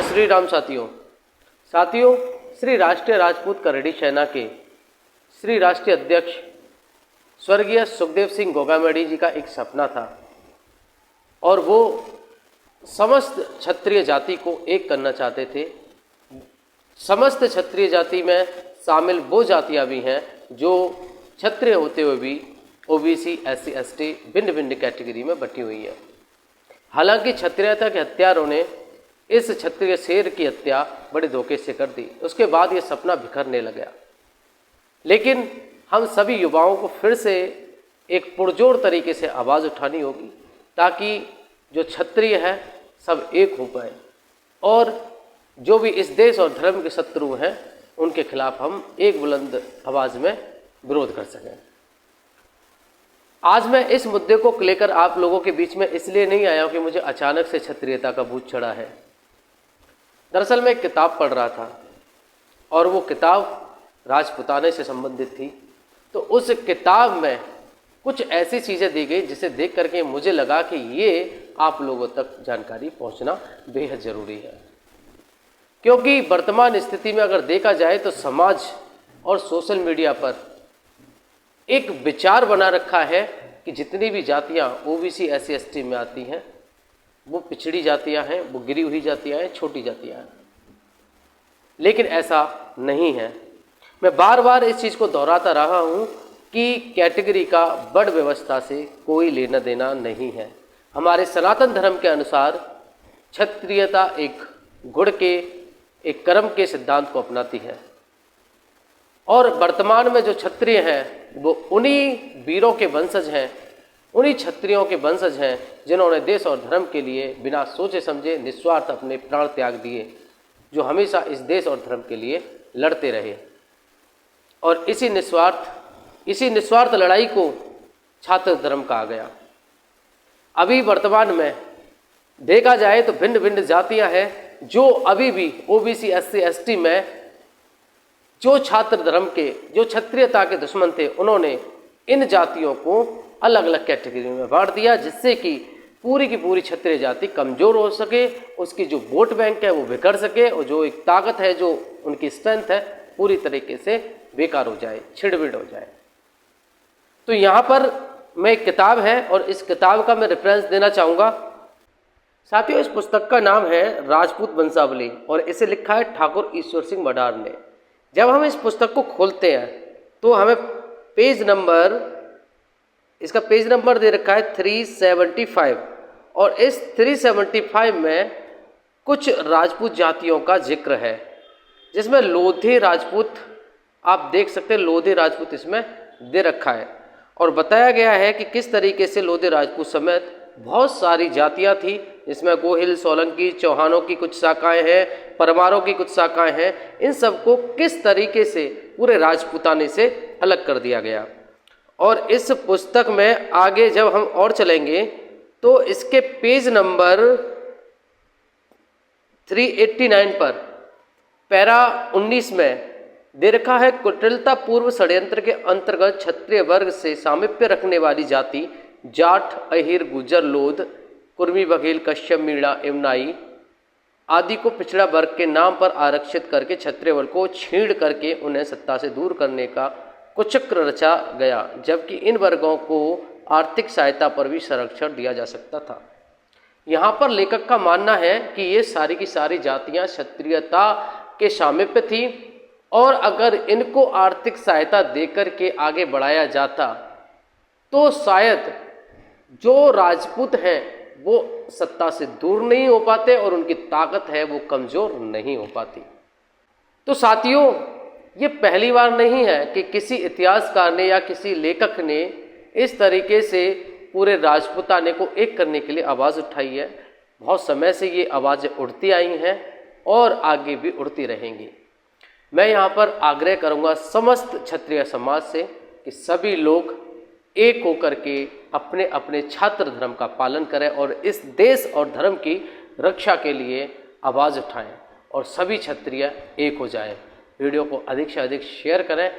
जय श्री राम साथियों। श्री राष्ट्रीय राजपूत करेडी सेना के श्री राष्ट्रीय अध्यक्ष स्वर्गीय सुखदेव सिंह गोगामेडी जी का एक सपना था और वो समस्त क्षत्रिय जाति को एक करना चाहते थे। समस्त क्षत्रिय जाति में शामिल वो जातियां भी हैं जो क्षत्रिय होते हुए भी ओबीसी, एससी, एसटी भिन्न भिन्न कैटेगरी में बटी हुई है। हालांकि क्षत्रियता के हत्यारों ने इस क्षत्रिय शेर की हत्या बड़े धोखे से कर दी। उसके बाद ये सपना बिखरने लगा। लेकिन हम सभी युवाओं को फिर से एक पुरजोर तरीके से आवाज़ उठानी होगी ताकि जो क्षत्रिय है सब एक हो पाए और जो भी इस देश और धर्म के शत्रु हैं उनके खिलाफ हम एक बुलंद आवाज़ में विरोध कर सकें। आज मैं इस मुद्दे को लेकर आप लोगों के बीच में इसलिए नहीं आया हूं कि मुझे अचानक से क्षत्रियता का भूत चढ़ा है। दरअसल मैं एक किताब पढ़ रहा था और वो किताब राजपूताने से संबंधित थी। तो उस किताब में कुछ ऐसी चीज़ें दी गई जिसे देख करके मुझे लगा कि ये आप लोगों तक जानकारी पहुंचना बेहद ज़रूरी है, क्योंकि वर्तमान स्थिति में अगर देखा जाए तो समाज और सोशल मीडिया पर एक विचार बना रखा है कि जितनी भी जातियां ओबीसी, एससी, एसटी में आती हैं वो पिछड़ी जातियां हैं, वो गिरी हुई जातियां हैं, छोटी जातियां हैं। लेकिन ऐसा नहीं है। मैं बार बार इस चीज़ को दोहराता रहा हूं कि कैटेगरी का बड़ व्यवस्था से कोई लेना देना नहीं है। हमारे सनातन धर्म के अनुसार क्षत्रियता एक गुण के, एक कर्म के सिद्धांत को अपनाती है और वर्तमान में जो क्षत्रिय हैं वो उन्हीं वीरों के वंशज हैं, उन्हीं क्षत्रियों के वंशज हैं जिन्होंने देश और धर्म के लिए बिना सोचे समझे निस्वार्थ अपने प्राण त्याग दिए, जो हमेशा इस देश और धर्म के लिए लड़ते रहे। और इसी निस्वार्थ लड़ाई को छात्र धर्म कहा गया। अभी वर्तमान में देखा जाए तो भिन्न भिन्न जातियां हैं जो अभी भी ओबीसी, एससी, एसटी में जो छात्र धर्म के, जो क्षत्रियता के दुश्मन थे, उन्होंने इन जातियों को अलग अलग कैटेगरी में बांट दिया जिससे कि पूरी की पूरी क्षत्रिय जाति कमज़ोर हो सके, उसकी जो वोट बैंक है वो बिखर सके और जो एक ताकत है, जो उनकी स्ट्रेंथ है, पूरी तरीके से बेकार हो जाए, छिड़बिड़ हो जाए। तो यहाँ पर मैं एक किताब है और इस किताब का मैं रेफरेंस देना चाहूँगा। साथियों, इस पुस्तक का नाम है राजपूत वंशावली और इसे लिखा है ठाकुर ईश्वर सिंह मडार ने। जब हम इस पुस्तक को खोलते हैं तो हमें इसका पेज नंबर दे रखा है 375 और इस 375 में कुछ राजपूत जातियों का जिक्र है जिसमें लोधी राजपूत, आप देख सकते हैं लोधी राजपूत इसमें दे रखा है और बताया गया है कि किस तरीके से लोधी राजपूत समेत बहुत सारी जातियां थी जिसमें गोहिल, सोलंकी, चौहानों की कुछ शाखाएं हैं, परमारों की कुछ शाखाएं हैं। इन सबको किस तरीके से पूरे राजपूताने से अलग कर दिया गया। और इस पुस्तक में आगे जब हम और चलेंगे तो इसके पेज नंबर 389 पर पैरा 19 में दे रखा है कुटिलता पूर्व षड्यंत्र के अंतर्गत क्षत्रिय वर्ग से सामीप्य रखने वाली जाति जाट, अहिर, गुजर, लोध, कुर्मी, बघेल, कश्यप, मीणा एवं नाई आदि को पिछड़ा वर्ग के नाम पर आरक्षित करके क्षत्रिय वर्ग को छीण करके उन्हें सत्ता से दूर करने का कुचक्र रचा गया, जबकि इन वर्गों को आर्थिक सहायता पर भी संरक्षण दिया जा सकता था। यहाँ पर लेखक का मानना है कि ये सारी की सारी जातियाँ क्षत्रियता के सामीप्य थी और अगर इनको आर्थिक सहायता देकर के आगे बढ़ाया जाता तो शायद जो राजपूत हैं वो सत्ता से दूर नहीं हो पाते और उनकी ताकत है वो कमज़ोर नहीं हो पाती। तो साथियों, ये पहली बार नहीं है कि किसी इतिहासकार ने या किसी लेखक ने इस तरीके से पूरे राजपूताने को एक करने के लिए आवाज़ उठाई है। बहुत समय से ये आवाज़ें उठती आई हैं और आगे भी उठती रहेंगी। मैं यहाँ पर आग्रह करूँगा समस्त क्षत्रिय समाज से कि सभी लोग एक होकर के अपने अपने छात्र धर्म का पालन करें और इस देश और धर्म की रक्षा के लिए आवाज़ उठाएं और सभी क्षत्रिय एक हो जाएं। वीडियो को अधिक से अधिक शेयर करें